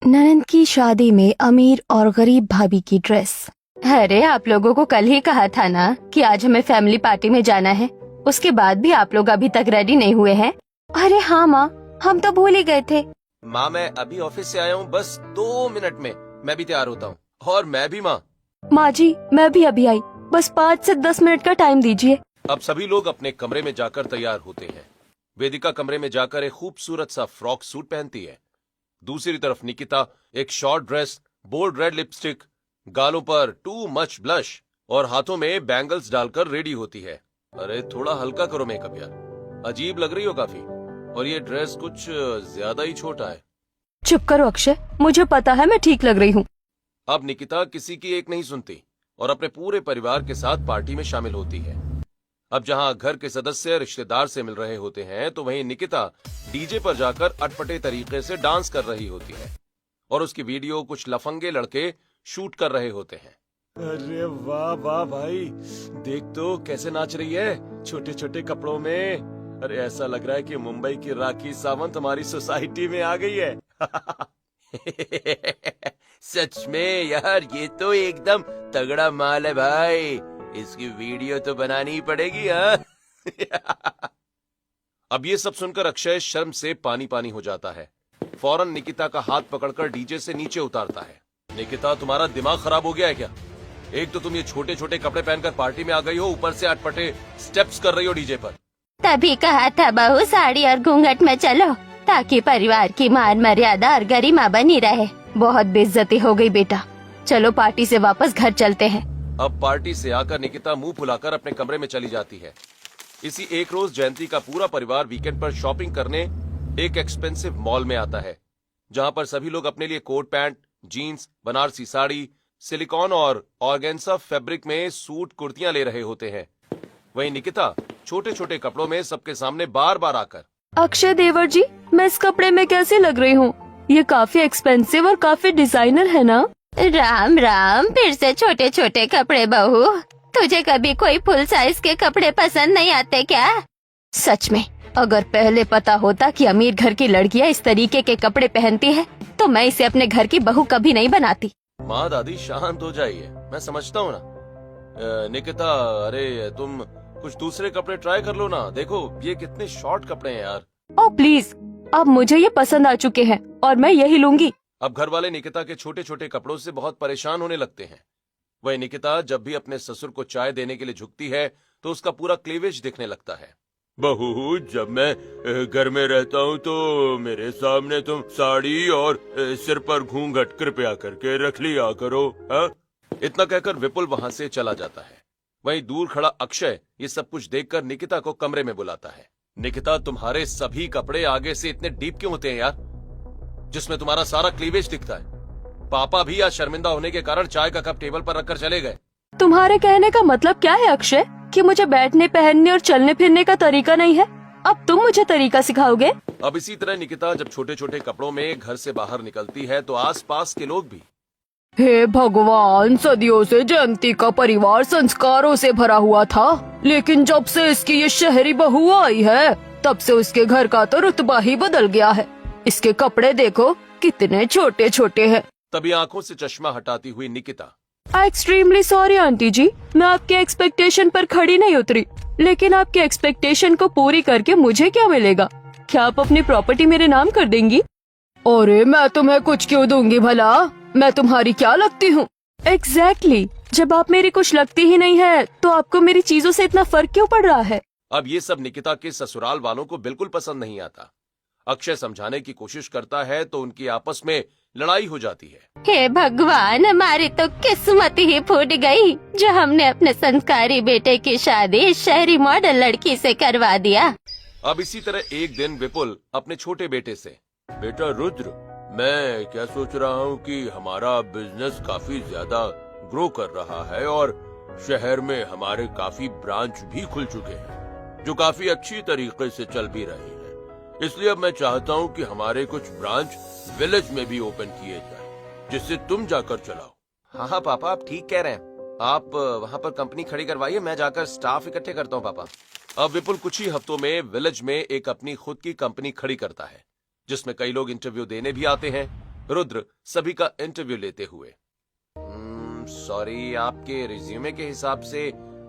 ननद की शादी में अमीर और गरीब भाभी की ड्रेस। अरे आप लोगों को कल ही कहा था ना कि आज हमें फैमिली पार्टी में जाना है। उसके बाद भी आप लोग अभी तक रेडी नहीं हुए हैं। अरे हाँ माँ, हम तो भूल ही गए थे। माँ मैं अभी ऑफिस से आया हूँ, बस 2 मिनट में मैं भी तैयार होता हूँ। और मैं भी माँ। माँ जी मैं भी अभी आई, बस 5 से 10 मिनट का टाइम दीजिए। अब सभी लोग अपने कमरे में जाकर तैयार होते हैं। वेदिका कमरे में जाकर एक खूबसूरत सा फ्रॉक सूट पहनती है। दूसरी तरफ निकिता एक short dress, bold red lipstick, गालों पर टू मच ब्लश और हाथों में बैंगल्स डालकर रेडी होती है। अरे थोड़ा हल्का करो मेकअप यार, अजीब लग रही हो काफी। और ये ड्रेस कुछ ज्यादा ही छोटा है। चुप करो अक्षय, मुझे पता है मैं ठीक लग रही हूँ। अब निकिता किसी की एक नहीं सुनती और अपने पूरे परिवार के साथ पार्टी में शामिल होती है। अब जहां घर के सदस्य रिश्तेदार से मिल रहे होते हैं, तो वहीं निकिता डीजे पर जाकर अटपटे तरीके से डांस कर रही होती है और उसकी वीडियो कुछ लफंगे लड़के शूट कर रहे होते हैं। अरे वाह वाह भाई, देख तो कैसे नाच रही है छोटे छोटे कपड़ों में। अरे ऐसा लग रहा है कि मुंबई की राखी सावंत हमारी सोसाइटी में आ गई है। सच में यार, ये तो एकदम तगड़ा माल है भाई। इसकी वीडियो तो बनानी ही पड़ेगी। हाँ। अब ये सब सुनकर अक्षय शर्म से पानी पानी हो जाता है। फौरन निकिता का हाथ पकड़कर डीजे से नीचे उतारता है। निकिता तुम्हारा दिमाग खराब हो गया है क्या? एक तो तुम ये छोटे छोटे कपड़े पहनकर पार्टी में आ गई हो, ऊपर से अटपटे स्टेप्स कर रही हो डीजे पर। तभी कहा था बहू साड़ी और घूंघट में चलो, ताकि परिवार की मान मर्यादा और गरिमा बनी रहे। बहुत बेइज्जती हो गई बेटा, चलो पार्टी से वापस घर चलते हैं। अब पार्टी से आकर निकिता मुंह फुलाकर अपने कमरे में चली जाती है। इसी एक रोज जयंती का पूरा परिवार वीकेंड पर शॉपिंग करने एक एक्सपेंसिव मॉल में आता है, जहां पर सभी लोग अपने लिए coat pant, jeans, Banarasi sari, silicon और ऑर्गेन्जा फैब्रिक में सूट कुर्तियां ले रहे होते हैं। वहीं निकिता छोटे छोटे कपड़ों में सबके सामने बार बार आकर, अक्षय देवर जी, मैं इस कपड़े में कैसी लग रही हूँ? ये काफी एक्सपेंसिव और काफी डिजाइनर है ना? राम राम, फिर से छोटे छोटे कपड़े बहू। तुझे कभी कोई फुल साइज के कपड़े पसंद नहीं आते क्या? सच में, अगर पहले पता होता कि अमीर घर की लड़कियां इस तरीके के कपड़े पहनती है, तो मैं इसे अपने घर की बहू कभी नहीं बनाती। माँ दादी शांत हो जाइए, मैं समझता हूँ ना। निकिता, अरे तुम कुछ दूसरे कपड़े ट्राई कर लो ना। देखो ये कितने शॉर्ट कपड़े हैं यार। ओह प्लीज, अब मुझे ये पसंद आ चुके हैं और मैं यही लूंगी। अब घर वाले निकिता के छोटे छोटे कपड़ों से बहुत परेशान होने लगते हैं। वही निकिता जब भी अपने ससुर को चाय देने के लिए झुकती है, तो उसका पूरा क्लीवेज दिखने लगता है। बहू, जब मैं घर में रहता हूँ तो मेरे सामने तुम साड़ी और सिर पर घूंघट कृपया करके रख लिया करो। हा? इतना कहकर विपुल वहाँ से चला जाता है। वहीं दूर खड़ा अक्षय ये सब कुछ देखकर निकिता को कमरे में बुलाता है। निकिता, तुम्हारे सभी कपड़े आगे से इतने डीप क्यों होते हैं यार, जिसमें तुम्हारा सारा क्लीवेज दिखता है? पापा भी आज शर्मिंदा होने के कारण चाय का कप टेबल पर रखकर चले गए। तुम्हारे कहने का मतलब क्या है अक्षय, कि मुझे बैठने, पहनने और चलने फिरने का तरीका नहीं है? अब तुम मुझे तरीका सिखाओगे? अब इसी तरह निकिता जब छोटे छोटे कपड़ों में घर से बाहर निकलती है, तो आसपास के लोग भी, हे भगवान, सदियों से जयंती का परिवार संस्कारों से भरा हुआ था, लेकिन जब से इसकी ये शहरी बहू आई है, तब से उसके घर का तो रुतबा ही बदल गया है। इसके कपड़े देखो कितने छोटे छोटे हैं। तभी आंखों से चश्मा हटाती हुई Nikita, I extremely sorry aunty ji, मैं आपके एक्सपेक्टेशन पर खड़ी नहीं उतरी, लेकिन आपके एक्सपेक्टेशन को पूरी करके मुझे क्या मिलेगा? क्या आप अपनी प्रॉपर्टी मेरे नाम कर देंगी? अरे मैं तुम्हें कुछ क्यों दूंगी भला, मैं तुम्हारी क्या लगती हूँ? एग्जैक्टली, जब आप मेरी कुछ लगती ही नहीं है, तो आपको मेरी चीजों से इतना फर्क क्यों पड़ रहा है? अब ये सब निकिता के ससुराल वालों को बिल्कुल पसंद नहीं आता। अक्षय समझाने की कोशिश करता है तो उनकी आपस में लड़ाई हो जाती है। हे भगवान, हमारी तो किस्मत ही फूट गई, जो हमने अपने संस्कारी बेटे की शादी शहरी मॉडल लड़की से करवा दिया। अब इसी तरह एक दिन विपुल अपने छोटे बेटे से, बेटा रुद्र, मैं क्या सोच रहा हूँ कि हमारा बिजनेस काफी ज्यादा ग्रो कर रहा है और शहर में हमारे काफी ब्रांच भी खुल चुके हैं, जो काफी अच्छी तरीके से चल भी रहे हैं। इसलिए अब मैं चाहता हूँ कि हमारे कुछ ब्रांच विलेज में भी ओपन किए जाए, जिससे तुम जाकर चलाओ। हाँ पापा, आप ठीक कह रहे हैं। आप वहाँ पर कंपनी खड़ी करवाइए, मैं जाकर स्टाफ इकट्ठे करता हूँ पापा। अब विपुल कुछ ही हफ्तों में विलेज में एक अपनी खुद की कंपनी खड़ी करता है, जिसमें कई लोग इंटरव्यू देने भी आते हैं रुद्र सभी का इंटरव्यू लेते हुए, सॉरी, आपके रिज्यूमे के हिसाब से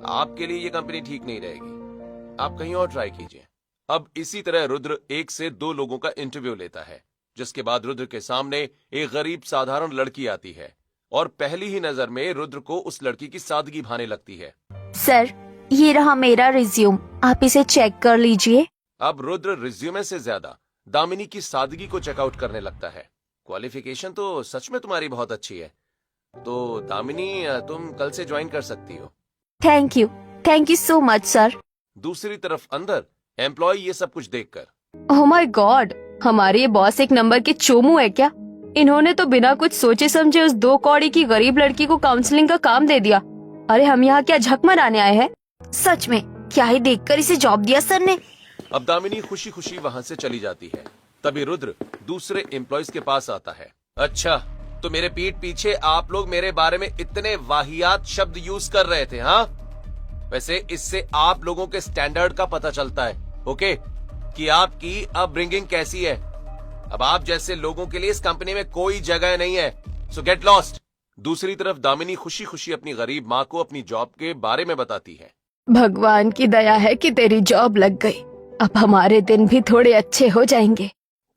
आपके लिए ये कंपनी ठीक नहीं रहेगी, आप कहीं और ट्राई कीजिए। अब इसी तरह रुद्र 1 से 2 लोगों का इंटरव्यू लेता है, जिसके बाद रुद्र के सामने एक गरीब साधारण लड़की आती है और पहली ही नजर में रुद्र को उस लड़की की सादगी भाने लगती है। सर, ये रहा मेरा रिज्यूम, आप इसे चेक कर लीजिए। अब रुद्र रिज्यूमे से ज्यादा दामिनी की सादगी को चेकआउट करने लगता है। क्वालिफिकेशन तो सच में तुम्हारी बहुत अच्छी है, तो दामिनी तुम कल से ज्वाइन कर सकती हो। Thank you so much sir. दूसरी तरफ अंदर एम्प्लॉय ये सब कुछ देखकर, ओह माय गॉड, हमारे ये बॉस एक नंबर के चोमू है क्या? इन्होंने तो बिना कुछ सोचे समझे उस 2 कौड़ी की गरीब लड़की को काउंसलिंग का काम दे दिया। अरे हम यहाँ क्या झक मराने आए हैं? सच में क्या ही देखकर इसे जॉब दिया सर ने। अब दामिनी खुशी खुशी वहाँ से चली जाती है। तभी रुद्र दूसरे एम्प्लॉयज के पास आता है। अच्छा, तो मेरे पीठ पीछे आप लोग मेरे बारे में इतने वाहियात शब्द यूज कर रहे थे, हाँ? वैसे इससे आप लोगों के स्टैंडर्ड का पता चलता है, ओके, कि आपकी अपब्रिंगिंग कैसी है। अब आप जैसे लोगों के लिए इस कंपनी में कोई जगह नहीं है, सो गेट लॉस्ट। दूसरी तरफ दामिनी खुशी खुशी अपनी गरीब माँ को अपनी जॉब के बारे में बताती है। भगवान की दया है कि तेरी जॉब लग गई, अब हमारे दिन भी थोड़े अच्छे हो जाएंगे।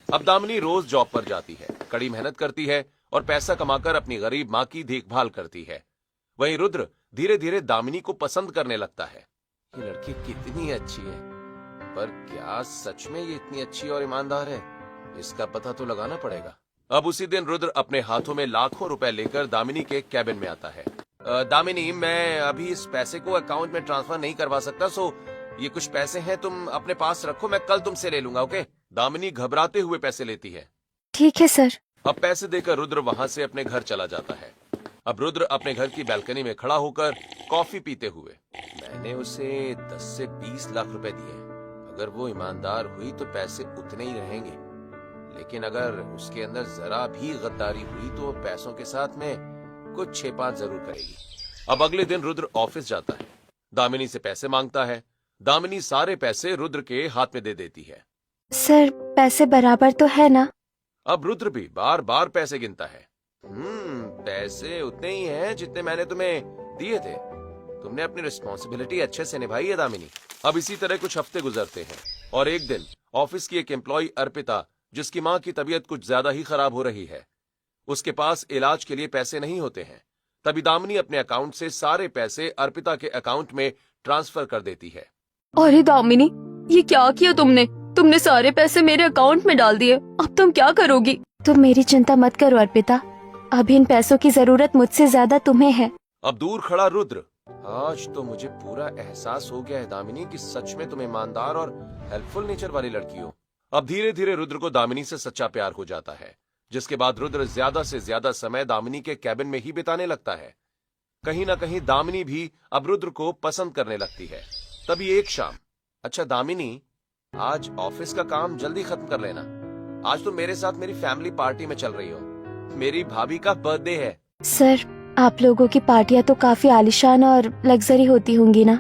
अब दामिनी रोज जॉब पर जाती है, कड़ी मेहनत करती है और पैसा कमाकर अपनी गरीब माँ की देखभाल करती है। वहीं रुद्र धीरे धीरे दामिनी को पसंद करने लगता है। ये लड़की कितनी अच्छी है, पर क्या सच में ये इतनी अच्छी और ईमानदार है? इसका पता तो लगाना पड़ेगा। अब उसी दिन रुद्र अपने हाथों में लाखों रुपए लेकर दामिनी के कैबिन में आता है। दामिनी, मैं अभी इस पैसे को अकाउंट में ट्रांसफर नहीं करवा सकता, सो ये कुछ पैसे हैं, तुम अपने पास रखो, मैं कल तुमसे ले लूंगा, ओके? दामिनी घबराते हुए पैसे लेती है। ठीक है सर। अब पैसे देकर रुद्र वहां से अपने घर चला जाता है। अब रुद्र अपने घर की बैल्कनी में खड़ा होकर कॉफी पीते हुए, मैंने उसे 10 से 20 लाख रुपए दिए, अगर वो ईमानदार हुई तो पैसे उतने ही रहेंगे, लेकिन अगर उसके अंदर जरा भी गद्दारी हुई तो पैसों के साथ में कुछ छेपात जरूर करेगी। अब अगले दिन रुद्र ऑफिस जाता है, दामिनी से पैसे मांगता है। दामिनी सारे पैसे रुद्र के हाथ में दे देती है। सर, पैसे बराबर तो है ना? अब रुद्र भी बार बार पैसे गिनता है। पैसे उतने ही हैं जितने मैंने तुम्हें दिए थे, तुमने अपनी रिस्पॉन्सिबिलिटी अच्छे से निभाई है दामिनी। अब इसी तरह कुछ हफ्ते गुजरते हैं और एक दिन ऑफिस की एक एम्प्लॉय अर्पिता, जिसकी माँ की तबीयत कुछ ज्यादा ही खराब हो रही है, उसके पास इलाज के लिए पैसे नहीं होते हैं। तभी दामिनी अपने अकाउंट से सारे पैसे अर्पिता के अकाउंट में ट्रांसफर कर देती है। अरे दामिनी, ये क्या किया तुमने सारे पैसे मेरे अकाउंट में डाल दिए, अब तुम क्या करोगी? तुम मेरी चिंता मत करो अर्पिता, अब इन पैसों की जरूरत मुझसे ज्यादा तुम्हें है। अब दूर खड़ा रुद्र, आज तो मुझे पूरा एहसास हो गया है दामिनी कि सच में तुम ईमानदार और हेल्पफुल नेचर वाली लड़की हो। अब धीरे धीरे रुद्र को दामिनी से सच्चा प्यार हो जाता है, जिसके बाद रुद्र ज्यादा से ज्यादा समय दामिनी के कैबिन में ही बिताने लगता है। कहीं ना कहीं दामिनी भी अब रुद्र को पसंद करने लगती है। तभी एक शाम, अच्छा दामिनी, आज ऑफिस का काम जल्दी खत्म कर लेना, आज तो मेरे साथ मेरी फैमिली पार्टी में चल रही हो, मेरी भाभी का बर्थडे है। सर, आप लोगों की पार्टियां तो काफी आलीशान और लग्जरी होती होंगी ना,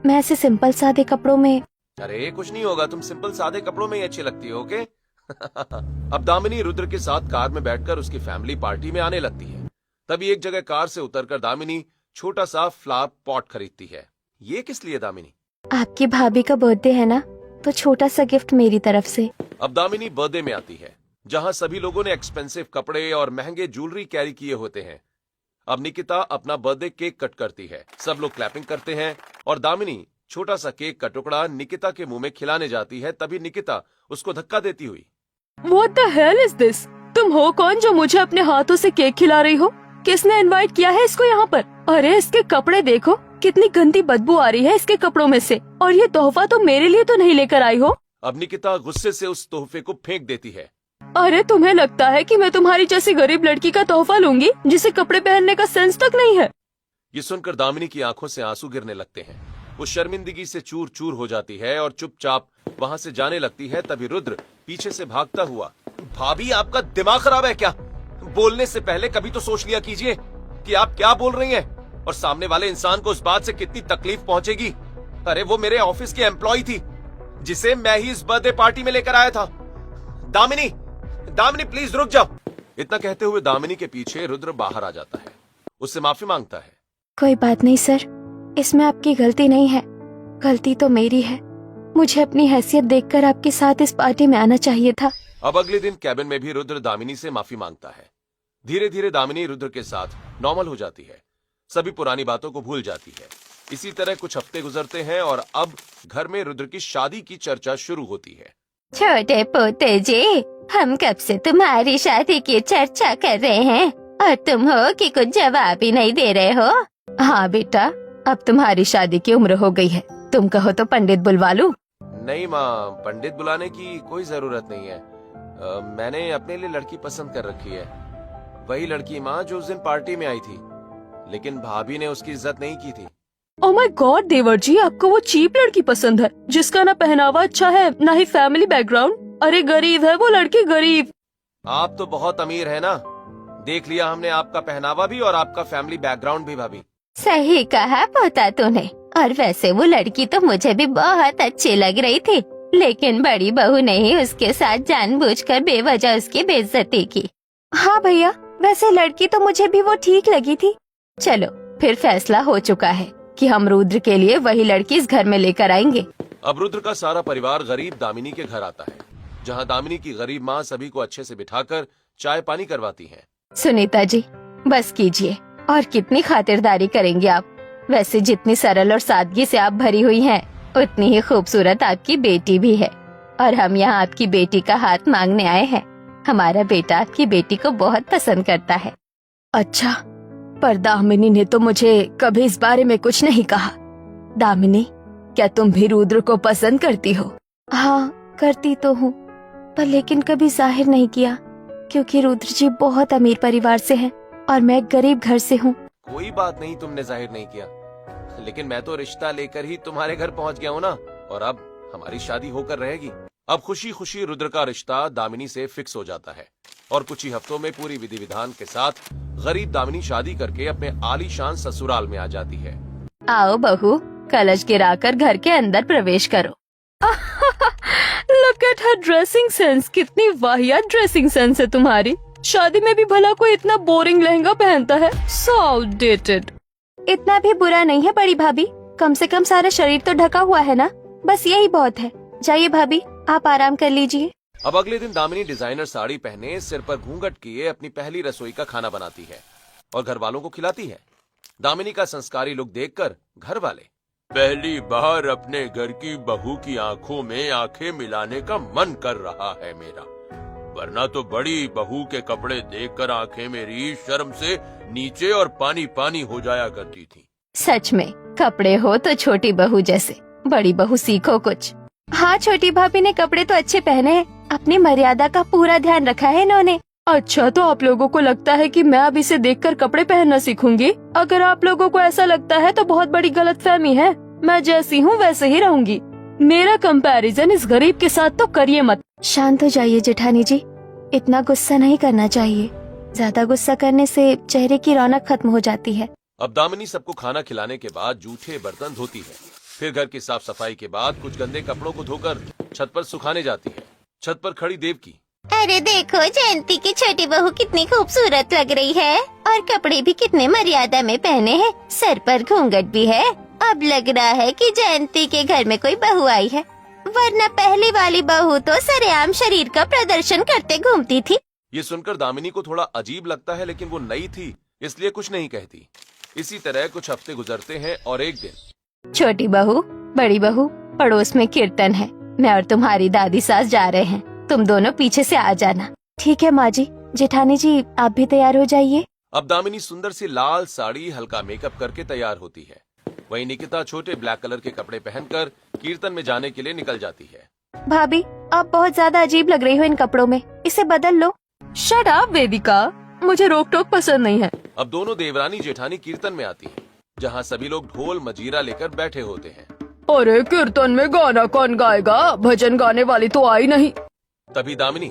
मैं ऐसे सिंपल सादे कपड़ों में। अरे कुछ नहीं होगा, तुम सिंपल सादे कपड़ों में ही अच्छी लगती हो, ओके? अब दामिनी रुद्र के साथ कार में बैठकर उसकी फैमिली पार्टी में आने लगती है। तभी एक जगह कार से उतरकर दामिनी छोटा सा फ्लावर पॉट खरीदती है। ये किस लिए दामिनी? आपकी भाभी का बर्थडे है ना, तो छोटा सा गिफ्ट मेरी तरफ से। अब दामिनी बर्थडे में आती है, जहां सभी लोगों ने एक्सपेंसिव कपड़े और महंगे ज्वेलरी कैरी किए होते हैं। अब निकिता अपना बर्थडे केक कट करती है, सब लोग क्लैपिंग करते हैं और दामिनी छोटा सा केक का टुकड़ा निकिता के मुंह में खिलाने जाती है। तभी निकिता उसको धक्का देती हुई, What the hell is this? तुम हो कौन जो मुझे अपने हाथों से केक खिला रही हो? किसने इनवाइट किया है इसको यहाँ पर? अरे इसके कपड़े देखो, कितनी गंदी बदबू आ रही है इसके कपड़ों में से, और ये तोहफा तो मेरे लिए तो नहीं लेकर आई हो। अब निकिता गुस्से से उस तोहफे को फेंक देती है। अरे तुम्हें लगता है कि मैं तुम्हारी जैसी गरीब लड़की का तोहफा लूंगी जिसे कपड़े पहनने का सेंस तक नहीं है? ये सुनकर दामिनी की आंखों से आंसू गिरने लगते हैं। वो शर्मिंदगी से चूर चूर हो जाती है और चुपचाप वहाँ से जाने लगती है। तभी रुद्र पीछे से भागता हुआ, भाभी आपका दिमाग खराब है क्या? बोलने से पहले कभी तो सोच लिया कीजिए कि आप क्या बोल रही हैं और सामने वाले इंसान को उस बात से कितनी तकलीफ पहुंचेगी। अरे वो मेरे ऑफिस की एम्प्लॉय थी जिसे मैं ही इस बर्थडे पार्टी में लेकर आया था। दामिनी, दामिनी प्लीज रुक जाओ। इतना कहते हुए दामिनी के पीछे रुद्र बाहर आ जाता है, उससे माफी मांगता है। कोई बात नहीं सर, इसमें आपकी गलती नहीं है, गलती तो मेरी है। मुझे अपनी हैसियत देखकर आपके साथ इस पार्टी में आना चाहिए था। अब अगले दिन कैबिन में भी रुद्र दामिनी से माफी मांगता है। धीरे धीरे दामिनी रुद्र के साथ नॉर्मल हो जाती है, सभी पुरानी बातों को भूल जाती है। इसी तरह कुछ हफ्ते गुजरते हैं और अब घर में रुद्र की शादी की चर्चा शुरू होती है। छोटे पोते जी, हम कब से तुम्हारी शादी की चर्चा कर रहे हैं और तुम हो कि कुछ जवाब ही नहीं दे रहे हो। हाँ बेटा, अब तुम्हारी शादी की उम्र हो गई है, तुम कहो तो पंडित बुलवा लूं? नहीं माँ, पंडित बुलाने की कोई जरूरत नहीं है। मैंने अपने लिए लड़की पसंद कर रखी है, वही लड़की माँ जो उस दिन पार्टी में आई थी, लेकिन भाभी ने उसकी इज्जत नहीं की थी। ओह माय गॉड देवर जी, आपको वो चीप लड़की पसंद है जिसका ना पहनावा अच्छा है ना ही फैमिली बैकग्राउंड। अरे गरीब है वो लड़की, गरीब। आप तो बहुत अमीर है ना, देख लिया हमने आपका पहनावा भी और आपका फैमिली बैकग्राउंड भी भाभी। सही कहा पोता तूने। और वैसे वो लड़की तो मुझे भी बहुत अच्छी लग रही थी, लेकिन बड़ी बहू ने ही उसके साथ जानबूझकर बेवजह उसकी बेइज्जती की। हाँ भैया, वैसे लड़की तो मुझे भी वो ठीक लगी थी। चलो फिर फैसला हो चुका है कि हम रुद्र के लिए वही लड़की इस घर में लेकर आएंगे। अब रुद्र का सारा परिवार गरीब दामिनी के घर आता है, जहाँ दामिनी की गरीब माँ सभी को अच्छे से बिठाकर चाय पानी करवाती है। सुनीता जी, बस कीजिए, और कितनी खातिरदारी करेंगे आप। वैसे जितनी सरल और सादगी से आप भरी हुई हैं, उतनी ही खूबसूरत आपकी बेटी भी है, और हम यहाँ आपकी बेटी का हाथ मांगने आए हैं। हमारा बेटा आपकी बेटी को बहुत पसंद करता है। अच्छा, पर दामिनी ने तो मुझे कभी इस बारे में कुछ नहीं कहा। दामिनी, क्या तुम भी रुद्र को पसंद करती हो? हाँ, करती तो हूँ, पर लेकिन कभी जाहिर नहीं किया, क्योंकि रुद्र जी बहुत अमीर परिवार से हैं और मैं गरीब घर से हूँ। कोई बात नहीं, तुमने जाहिर नहीं किया, लेकिन मैं तो रिश्ता लेकर ही तुम्हारे घर पहुंच गया हूँ ना, और अब हमारी शादी होकर रहेगी। अब खुशी खुशी रुद्र का रिश्ता दामिनी से फिक्स हो जाता है और कुछ ही हफ्तों में पूरी विधि विधान के साथ गरीब दामिनी शादी करके अपने आलीशान ससुराल में आ जाती है। आओ बहू, कलश गिराकर घर के अंदर प्रवेश करो। Look at her dressing sense, कितनी वाहियात ड्रेसिंग सेंस है तुम्हारी। शादी में भी भला कोई इतना बोरिंग लहंगा पहनता है, सो आउटडेटेड। इतना भी बुरा नहीं है बड़ी भाभी, कम से कम सारा शरीर तो ढका हुआ है ना, बस यही बहुत है। जाइए भाभी, आप आराम कर लीजिए। अब अगले दिन दामिनी डिजाइनर साड़ी पहने, सिर पर घूंघट किए अपनी पहली रसोई का खाना बनाती है और घर वालों को खिलाती है। दामिनी का संस्कारी लुक देखकर घर वाले, पहली बार अपने घर की बहू की आंखों में आंखें मिलाने का मन कर रहा है मेरा, वरना तो बड़ी बहू के कपड़े देखकर आंखें मेरी शर्म से नीचे और पानी पानी हो जाया करती थी। सच में कपड़े हो तो छोटी बहू जैसे, बड़ी बहू सीखो कुछ। हाँ, छोटी भाभी ने कपड़े तो अच्छे पहने हैं, अपनी मर्यादा का पूरा ध्यान रखा है इन्होंने। अच्छा, तो आप लोगों को लगता है कि मैं अब इसे देखकर कपड़े पहनना सीखूंगी? अगर आप लोगों को ऐसा लगता है तो बहुत बड़ी गलतफहमी है। मैं जैसी हूँ वैसे ही रहूंगी। मेरा कंपैरिजन इस गरीब के साथ तो करिए मत। शांत हो जाइए जेठानी जी, इतना गुस्सा नहीं करना चाहिए। ज्यादा गुस्सा करने से चेहरे की रौनक खत्म हो जाती है। अब दामिनी सबको खाना खिलाने के बाद जूठे बर्तन धोती है, फिर घर की साफ सफाई के बाद कुछ गंदे कपड़ों को धोकर छत पर सुखाने जाती है। छत पर खड़ी देवकी, अरे देखो जयंती की छोटी बहू कितनी खूबसूरत लग रही है, और कपड़े भी कितने मर्यादा में पहने हैं, सर पर घूंघट भी है। अब लग रहा है कि जयंती के घर में कोई बहू आई है, वरना पहली वाली बहू तो सरेआम शरीर का प्रदर्शन करते घूमती थी। ये सुनकर दामिनी को थोड़ा अजीब लगता है, लेकिन वो नई थी इसलिए कुछ नहीं कहती। इसी तरह कुछ हफ्ते गुजरते हैं और एक दिन, छोटी बहू, बड़ी बहू, पड़ोस में कीर्तन है, मैं और तुम्हारी दादी सास जा रहे हैं, तुम दोनों पीछे से आ जाना। ठीक है माँ जी। जेठानी जी, आप भी तैयार हो जाइए। अब दामिनी सुंदर सी लाल साड़ी हल्का मेकअप करके तैयार होती है। वहीं निकिता छोटे ब्लैक कलर के कपड़े पहनकर कीर्तन में जाने के लिए निकल जाती है। भाभी, आप बहुत ज्यादा अजीब लग रही हो इन कपड़ों में, इसे बदल लो। शट अप वेदिका, मुझे रोक टोक पसंद नहीं है। अब दोनों देवरानी जेठानी कीर्तन में आती है, जहाँ सभी लोग ढोल मजीरा लेकर बैठे होते हैं। अरे कीर्तन में गाना कौन गाएगा, भजन गाने वाली तो आई नहीं। तभी दामिनी,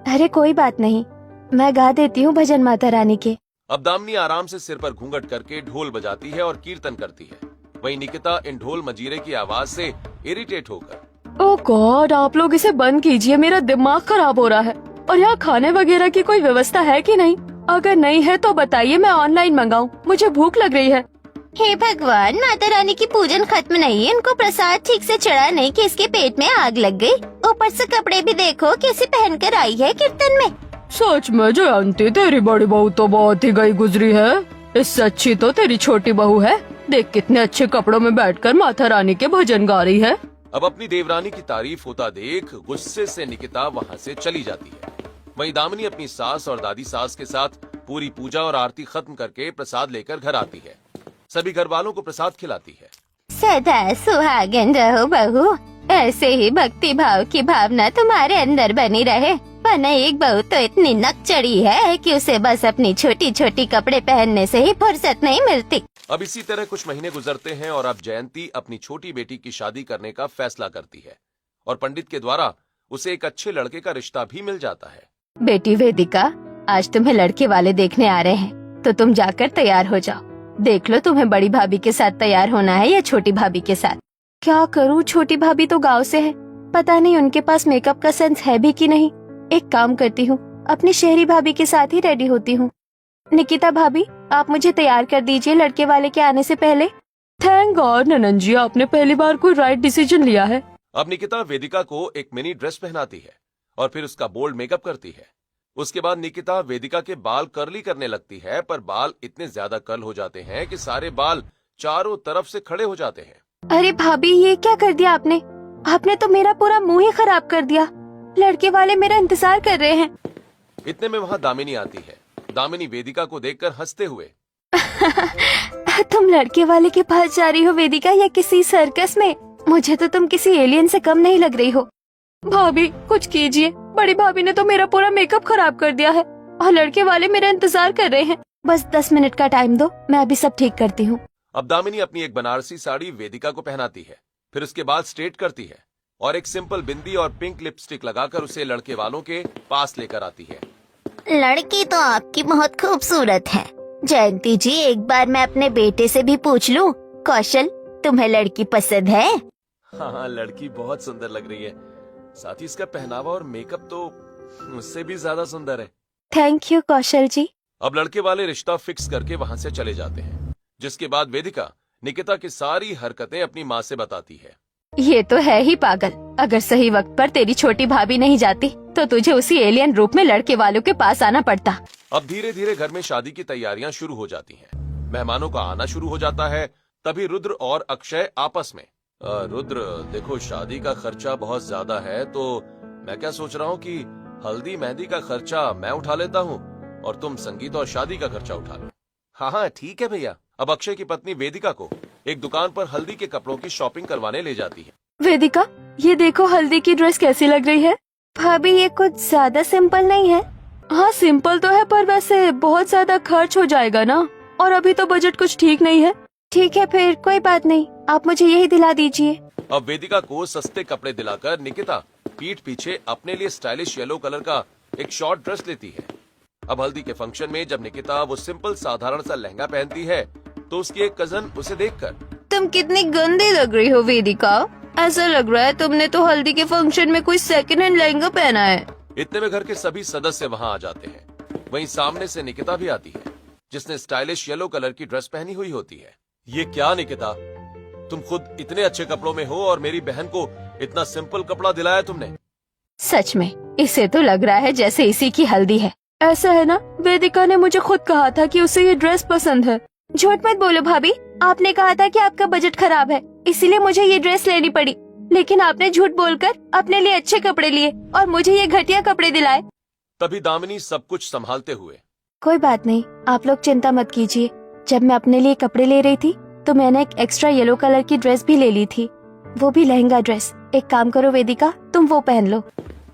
अरे कोई बात नहीं, मैं गा देती हूँ भजन माता रानी के। अब दामिनी आराम से सिर पर घूंघट करके ढोल बजाती है और कीर्तन करती है। वहीं निकिता इन ढोल मजीरे की आवाज से इरिटेट होकर, ओह गॉड, आप लोग इसे बंद कीजिए, मेरा दिमाग खराब हो रहा है। और यहाँ खाने वगैरह की कोई व्यवस्था है कि नहीं? अगर नहीं है तो बताइए, मैं ऑनलाइन मंगाऊं। मुझे भूख लग रही है। हे भगवान, माता रानी की पूजन खत्म नहीं है, उनको प्रसाद ठीक से चढ़ा नहीं कि इसके पेट में आग लग गई। ऊपर से कपड़े भी देखो कैसे पहन कर आई है कीर्तन में। सच में जयंती, तेरी बड़ी बहू तो बहुत ही गई गुजरी है। इससे अच्छी तो तेरी छोटी बहू है। देख कितने अच्छे कपड़ों में बैठकर माता रानी के भजन गा रही है। अब अपनी देवरानी की तारीफ होता देख गुस्से से निकिता वहाँ से चली जाती है। वहीं दामिनी अपनी सास और दादी सास के साथ पूरी पूजा और आरती खत्म करके प्रसाद लेकर घर आती है। सभी घर वालों को प्रसाद खिलाती है। सदा सुहागन रहो बहू, ऐसे ही भक्ति भाव की भावना तुम्हारे अंदर बनी रहे। वरना एक बहू तो इतनी नक चढ़ी है कि उसे बस अपनी छोटी छोटी कपड़े पहनने से ही फुर्सत नहीं मिलती। अब इसी तरह कुछ महीने गुजरते हैं और अब जयंती अपनी छोटी बेटी की शादी करने का फैसला करती है और पंडित के द्वारा उसे एक अच्छे लड़के का रिश्ता भी मिल जाता है। बेटी वेदिका, आज तुम्हें लड़के वाले देखने आ रहे हैं, तो तुम जाकर तैयार हो जाओ। देख लो तुम्हें बड़ी भाभी के साथ तैयार होना है या छोटी भाभी के साथ। क्या करूँ, छोटी भाभी तो गांव से है, पता नहीं उनके पास मेकअप का सेंस है भी कि नहीं। एक काम करती हूँ, अपनी शहरी भाभी के साथ ही रेडी होती हूँ। निकिता भाभी, आप मुझे तैयार कर दीजिए लड़के वाले के आने से पहले। थैंक गॉड ननन जी, आपने पहली बार कोई राइट डिसीजन लिया है। अब निकिता वेदिका को एक मिनी ड्रेस पहनाती है और फिर उसका बोल्ड मेकअप करती है। उसके बाद निकिता वेदिका के बाल कर्ली करने लगती है, पर बाल इतने ज्यादा कर्ल हो जाते हैं कि सारे बाल चारों तरफ से खड़े हो जाते हैं। अरे भाभी, ये क्या कर दिया आपने? आपने तो मेरा पूरा मुंह ही खराब कर दिया। लड़के वाले मेरा इंतजार कर रहे हैं। इतने में वहाँ दामिनी आती है। दामिनी वेदिका को देखकर हंसते हुए, तुम लड़के वाले के पास जा रही हो वेदिका, या किसी सर्कस में? मुझे तो तुम किसी एलियन से कम नहीं लग रही हो। भाभी कुछ कीजिए, बड़ी भाभी ने तो मेरा पूरा मेकअप खराब कर दिया है और लड़के वाले मेरा इंतजार कर रहे हैं। बस 10 मिनट का टाइम दो, मैं अभी सब ठीक करती हूँ। अब दामिनी अपनी एक बनारसी साड़ी वेदिका को पहनाती है, फिर उसके बाद स्ट्रेट करती है और एक सिंपल बिंदी और पिंक लिपस्टिक लगाकर उसे लड़के वालों के पास लेकर आती है। लड़की तो आपकी बहुत खूबसूरत है। जयंती जी, एक बार मैं अपने बेटे से भी पूछ लूं, कौशल, तुम्हें लड़की पसंद है? हाँ, लड़की बहुत सुंदर लग रही है। साथ ही इसका पहनावा और मेकअप तो मुझसे भी ज्यादा सुंदर है। थैंक यू कौशल जी। अब लड़के वाले रिश्ता फिक्स करके वहाँ से चले जाते हैं, जिसके बाद वेदिका निकिता की सारी हरकतें अपनी माँ से बताती है। ये तो है ही पागल, अगर सही वक्त पर तेरी छोटी भाभी नहीं जाती तो तुझे उसी एलियन रूप में लड़के वालों के पास आना पड़ता। अब धीरे धीरे घर में शादी की तैयारियां शुरू हो जाती हैं। मेहमानों का आना शुरू हो जाता है। तभी रुद्र और अक्षय आपस में, रुद्र देखो, शादी का खर्चा बहुत ज्यादा है, तो मैं क्या सोच रहा हूँ कि हल्दी मेहंदी का खर्चा मैं उठा लेता हूँ और तुम संगीत और शादी का खर्चा उठा लो। हाँ हाँ ठीक है भैया। अब अक्षय की पत्नी वेदिका को एक दुकान पर हल्दी के कपड़ों की शॉपिंग करवाने ले जाती है। वेदिका, ये देखो हल्दी की ड्रेस कैसी लग रही है। भाभी, ये कुछ ज्यादा सिंपल नहीं है? हाँ सिंपल तो है, पर वैसे बहुत ज्यादा खर्च हो जाएगा ना, और अभी तो बजट कुछ ठीक नहीं है। ठीक है फिर, कोई बात नहीं, आप मुझे यही दिला दीजिए। अब वेदिका को सस्ते कपड़े दिलाकर निकिता पीठ पीछे अपने लिए स्टाइलिश येलो कलर का एक शॉर्ट ड्रेस लेती है। अब हल्दी के फंक्शन में जब निकिता वो सिंपल साधारण सा लहंगा पहनती है तो उसकी एक कजन उसे देखकर, तुम कितनी गंदी लग रही हो वेदिका, ऐसा लग रहा है तुमने तो हल्दी के फंक्शन में कोई सेकंड हैंड लहंगा पहना है। इतने में घर के सभी सदस्य वहाँ आ जाते हैं। वहीं सामने से निकिता भी आती है, जिसने स्टाइलिश येलो कलर की ड्रेस पहनी हुई होती है। ये क्या निकिता, तुम खुद इतने अच्छे कपड़ों में हो और मेरी बहन को इतना सिंपल कपड़ा दिलाया तुमने। सच में इसे तो लग रहा है जैसे इसी की हल्दी है। ऐसा है ना, वेदिका ने मुझे खुद कहा था कि उसे ये ड्रेस पसंद है। झूठ मत बोलो भाभी, आपने कहा था कि आपका बजट खराब है, इसीलिए मुझे ये ड्रेस लेनी पड़ी। लेकिन आपने झूठ बोलकर अपने लिए अच्छे कपड़े लिए और मुझे ये घटिया कपड़े दिलाए। तभी दामिनी सब कुछ संभालते हुए, कोई बात नहीं, आप लोग चिंता मत कीजिए। जब मैं अपने लिए कपड़े ले रही थी तो मैंने एक एक्स्ट्रा येलो कलर की ड्रेस भी ले ली थी, वो भी लहंगा ड्रेस। एक काम करो वेदिका, तुम वो पहन लो।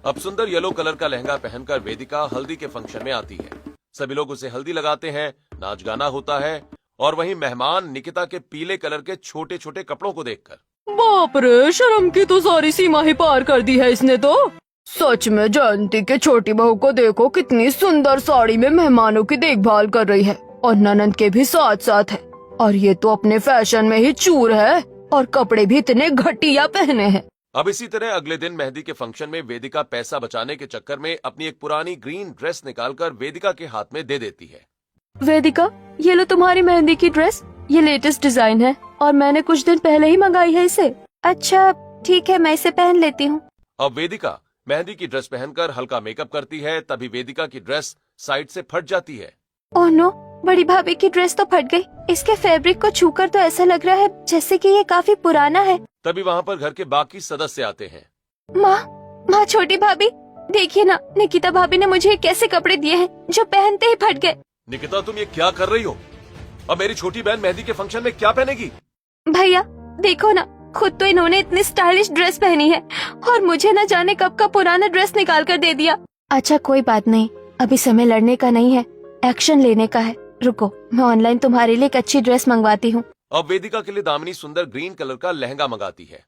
अब सुंदर येलो कलर का लहंगा पहनकर वेदिका हल्दी के फंक्शन में आती है। सभी लोग उसे हल्दी लगाते हैं, नाच गाना होता है और वहीं मेहमान निकिता के पीले कलर के छोटे छोटे कपड़ों को देखकर, बाप रे, शर्म की तो सारी सीमा ही पार कर दी है इसने तो। सच में जयंती के छोटी बहू को देखो, कितनी सुंदर साड़ी में मेहमानों की देखभाल कर रही है और ननद के भी साथ साथ है। और ये तो अपने फैशन में ही चूर है और कपड़े भी इतने घटिया पहने हैं। अब इसी तरह अगले दिन मेहंदी के फंक्शन में वेदिका पैसा बचाने के चक्कर में अपनी एक पुरानी ग्रीन ड्रेस निकालकर वेदिका के हाथ में दे देती है। वेदिका, ये लो तुम्हारी मेहंदी की ड्रेस। ये लेटेस्ट डिजाइन है और मैंने कुछ दिन पहले ही मंगाई है इसे। अच्छा ठीक है, मैं इसे पहन लेती हूँ। अब वेदिका मेहंदी की ड्रेस पहनकर हल्का मेकअप करती है, तभी वेदिका की ड्रेस साइड से फट जाती है। ओह नो, बड़ी भाभी की ड्रेस तो फट गई। इसके फैब्रिक को छूकर तो ऐसा लग रहा है जैसे कि ये काफी पुराना है। तभी वहाँ पर घर के बाकी सदस्य आते हैं। माँ छोटी भाभी, देखिए ना, निकिता भाभी ने मुझे कैसे कपड़े दिए हैं जो पहनते ही फट गए। निकिता, तुम ये क्या कर रही हो? अब मेरी छोटी बहन मेहंदी के फंक्शन में क्या पहनेगी? भैया देखो ना, खुद तो इन्होंने इतनी स्टाइलिश ड्रेस पहनी है और मुझे न जाने कब का पुराना ड्रेस निकाल कर दे दिया। अच्छा कोई बात नहीं, अभी समय लड़ने का नहीं है, एक्शन लेने का है। रुको, मैं ऑनलाइन तुम्हारे लिए एक अच्छी ड्रेस मंगवाती हूँ। अब वेदिका के लिए दामिनी सुंदर ग्रीन कलर का लहंगा मंगाती है,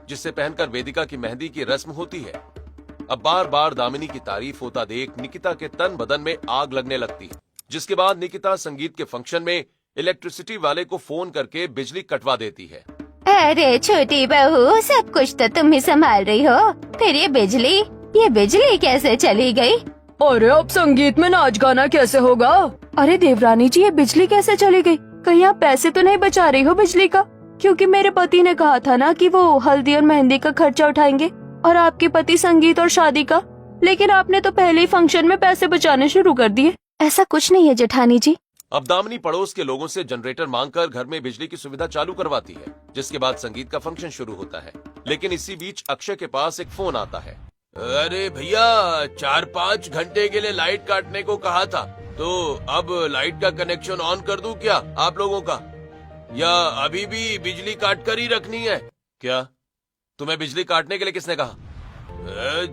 जिससे पहनकर वेदिका की मेहंदी की रस्म होती है। अब बार बार दामिनी की तारीफ होता देख निकिता के तन बदन में आग लगने लगती है, जिसके बाद निकिता संगीत के फंक्शन में इलेक्ट्रिसिटी वाले को फोन करके बिजली कटवा देती है। अरे छोटी बहू, सब कुछ तो तुम ही संभाल रही हो, फिर ये बिजली कैसे चली गई? अरे अब संगीत में नाच गाना कैसे होगा? अरे देवरानी जी, ये बिजली कैसे चली गई? कहीं आप पैसे तो नहीं बचा रही हो बिजली का? क्योंकि मेरे पति ने कहा था ना कि वो हल्दी और मेहंदी का खर्चा उठाएंगे और आपके पति संगीत और शादी का, लेकिन आपने तो पहले ही फंक्शन में पैसे बचाने शुरू कर दिए। ऐसा कुछ नहीं है जेठानी जी। अब दामिनी पड़ोस के लोगों से जनरेटर मांगकर घर में बिजली की सुविधा चालू करवाती है, जिसके बाद संगीत का फंक्शन शुरू होता है। लेकिन इसी बीच अक्षय के पास एक फोन आता है। अरे भैया, 4-5 घंटे के लिए लाइट काटने को कहा था, तो अब लाइट का कनेक्शन ऑन कर दूं क्या आप लोगों का, या अभी भी बिजली काट कर ही रखनी है? क्या तुम्हें बिजली काटने के लिए किसने कहा?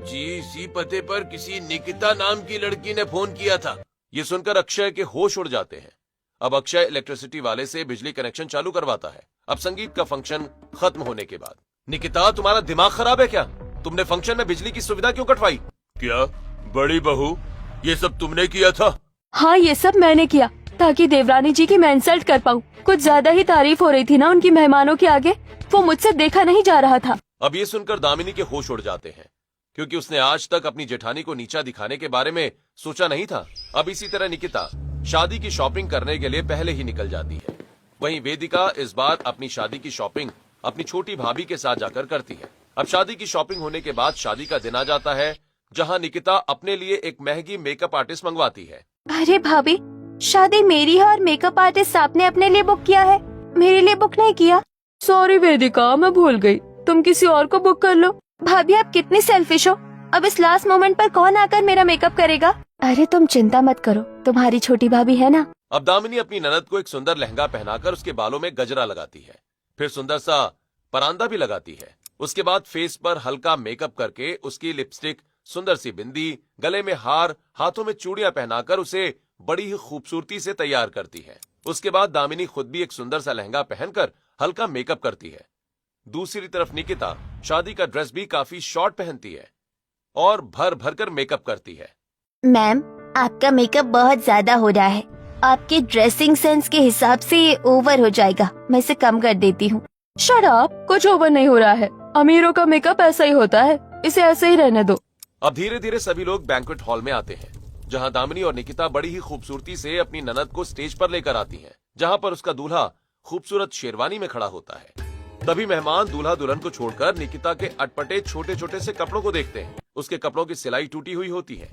जी, इसी पते पर किसी निकिता नाम की लड़की ने फोन किया था। ये सुनकर अक्षय के होश उड़ जाते हैं। अब अक्षय इलेक्ट्रिसिटी वाले से बिजली कनेक्शन चालू करवाता है। अब संगीत का फंक्शन खत्म होने के बाद, निकिता, तुम्हारा दिमाग खराब है क्या? तुमने फंक्शन में बिजली की सुविधा क्यों कटवाई? क्या बड़ी बहू, ये सब तुमने किया था? हाँ, ये सब मैंने किया ताकि देवरानी जी की मैं इंसल्ट कर पाऊँ। कुछ ज्यादा ही तारीफ हो रही थी ना उनकी मेहमानों के आगे, वो मुझसे देखा नहीं जा रहा था। अब ये सुनकर दामिनी के होश उड़ जाते हैं, क्योंकि उसने आज तक अपनी जेठानी को नीचा दिखाने के बारे में सोचा नहीं था। अब इसी तरह निकिता शादी की शॉपिंग करने के लिए पहले ही निकल जाती है। वहीं वेदिका इस बार अपनी शादी की शॉपिंग अपनी छोटी भाभी के साथ जाकर करती है। अब शादी की शॉपिंग होने के बाद शादी का दिन आ जाता है, जहां निकिता अपने लिए एक महंगी मेकअप आर्टिस्ट मंगवाती है। अरे भाभी, शादी मेरी है और मेकअप आर्टिस्ट आपने अपने लिए बुक किया है, मेरे लिए बुक नहीं किया। सॉरी वेदिका, मैं भूल गई, तुम किसी और को बुक कर लो। भाभी आप कितनी सेल्फिश हो, अब इस लास्ट मोमेंट पर कौन आकर मेरा मेकअप करेगा? अरे तुम चिंता मत करो, तुम्हारी छोटी भाभी है ना। अब दामिनी अपनी ननद को एक सुंदर लहंगा पहनाकर उसके बालों में गजरा लगाती है, फिर सुंदर सा परांदा भी लगाती है। उसके बाद फेस पर हल्का मेकअप करके उसकी लिपस्टिक, सुंदर सी बिंदी, गले में हार, हाथों में चूड़ियां पहनाकर उसे बड़ी ही खूबसूरती से तैयार करती है। उसके बाद दामिनी खुद भी एक सुंदर सा लहंगा पहनकर हल्का मेकअप करती है। दूसरी तरफ निकिता शादी का ड्रेस भी काफी शॉर्ट पहनती है और भर भर कर मेकअप करती है। मैम, आपका मेकअप बहुत ज्यादा हो रहा है, आपके ड्रेसिंग सेंस के हिसाब से ये ओवर हो जाएगा, मैं इसे कम कर देती हूँ। शट अप, कुछ ओवर नहीं हो रहा है, अमीरों का मेकअप ऐसा ही होता है, इसे ऐसे ही रहने दो। अब धीरे धीरे सभी लोग बैंक्वेट हॉल में आते हैं, जहां दामिनी और निकिता बड़ी ही खूबसूरती से अपनी ननद को स्टेज पर लेकर आती हैं, जहां पर उसका दूल्हा खूबसूरत शेरवानी में खड़ा होता है। तभी मेहमान दूल्हा दुल्हन को छोड़कर निकिता के अटपटे छोटे छोटे से कपड़ों को देखते हैं। उसके कपड़ों की सिलाई टूटी हुई होती है,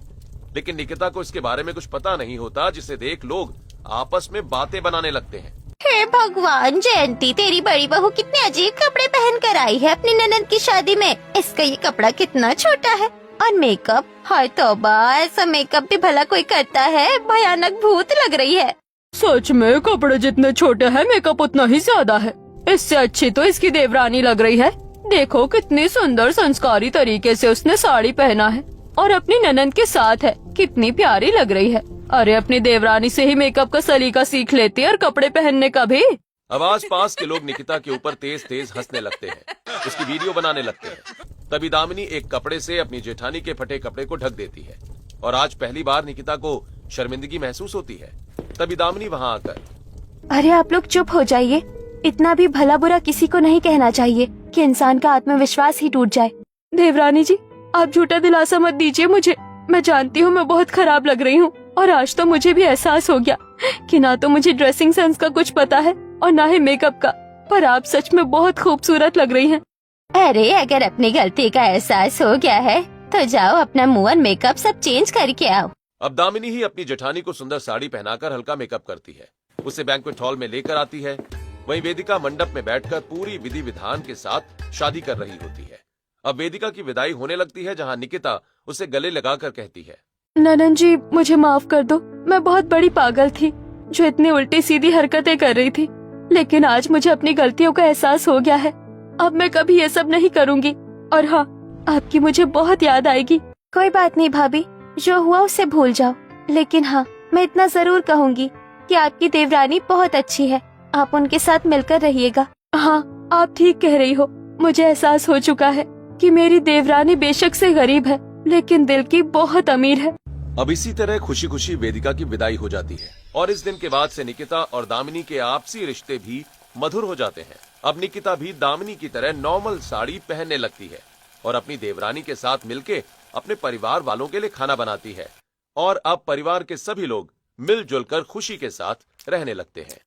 लेकिन निकिता को इसके बारे में कुछ पता नहीं होता, जिसे देख लोग आपस में बातें बनाने लगते हैं। हे भगवान, जयंती तेरी बड़ी बहू कितने अजीब कपड़े पहन कर आई है अपनी ननद की शादी में। इसका ये कपड़ा कितना छोटा है, और मेकअप, हाय तौबा, ऐसा मेकअप भी भला कोई करता है? भयानक भूत लग रही है। सच में कपड़े जितने छोटे हैं मेकअप उतना ही ज्यादा है। इससे अच्छी तो इसकी देवरानी लग रही है। देखो कितनी सुंदर संस्कारी तरीके से उसने साड़ी पहना है और अपनी ननद के साथ है, कितनी प्यारी लग रही है। अरे अपनी देवरानी से ही मेकअप का सलीका सीख लेती है और कपड़े पहनने का भी। अब आस पास के लोग निकिता के ऊपर तेज तेज हंसने लगते हैं, उसकी वीडियो बनाने लगते हैं। तभी दामिनी एक कपड़े से अपनी जेठानी के फटे कपड़े को ढक देती है और आज पहली बार निकिता को शर्मिंदगी महसूस होती है। तभी दामिनी वहाँ आकर, अरे आप लोग चुप हो जाइए, इतना भी भला बुरा किसी को नहीं कहना चाहिए। कि इंसान का आत्मविश्वास ही टूट जाए। देवरानी जी, आप झूठा दिलासा मत दीजिए मुझे। मैं जानती हूँ मैं बहुत खराब लग रही हूँ, और आज तो मुझे भी एहसास हो गया कि ना तो मुझे ड्रेसिंग सेंस का कुछ पता है और ना ही मेकअप का, पर आप सच में बहुत खूबसूरत लग रही हैं। अरे अगर अपनी गलती का एहसास हो गया है तो जाओ अपना मुंह और मेकअप सब चेंज करके आओ। अब दामिनी ही अपनी जेठानी को सुंदर साड़ी पहनाकर हल्का मेकअप करती है, उसे बैंक्वेट हॉल में लेकर आती है। वहीं वेदिका मंडप में बैठकर पूरी विधि विधान के साथ शादी कर रही होती है। अब वेदिका की विदाई होने लगती है, जहां निकिता उसे गले लगाकर कहती है, ननन जी मुझे माफ कर दो, मैं बहुत बड़ी पागल थी जो इतनी उल्टी सीधी हरकतें कर रही थी, लेकिन आज मुझे अपनी गलतियों का एहसास हो गया है। अब मैं कभी ये सब नहीं करूँगी, और हाँ, आपकी मुझे बहुत याद आएगी। कोई बात नहीं भाभी, जो हुआ उसे भूल जाओ। लेकिन हाँ, मैं इतना जरूर कहूँगी कि आपकी देवरानी बहुत अच्छी है, आप उनके साथ मिलकर रहिएगा। हाँ, आप ठीक कह रही हो। मुझे एहसास हो चुका है कि मेरी देवरानी बेशक से गरीब है, लेकिन दिल की बहुत अमीर है। अब इसी तरह खुशी खुशी वेदिका की विदाई हो जाती है, और इस दिन के बाद से निकिता और दामिनी के आपसी रिश्ते भी मधुर हो जाते हैं। अब निकिता भी दामिनी की तरह नॉर्मल साड़ी पहनने लगती है और अपनी देवरानी के साथ मिलके अपने परिवार वालों के लिए खाना बनाती है, और अब परिवार के सभी लोग मिलजुल कर खुशी के साथ रहने लगते हैं।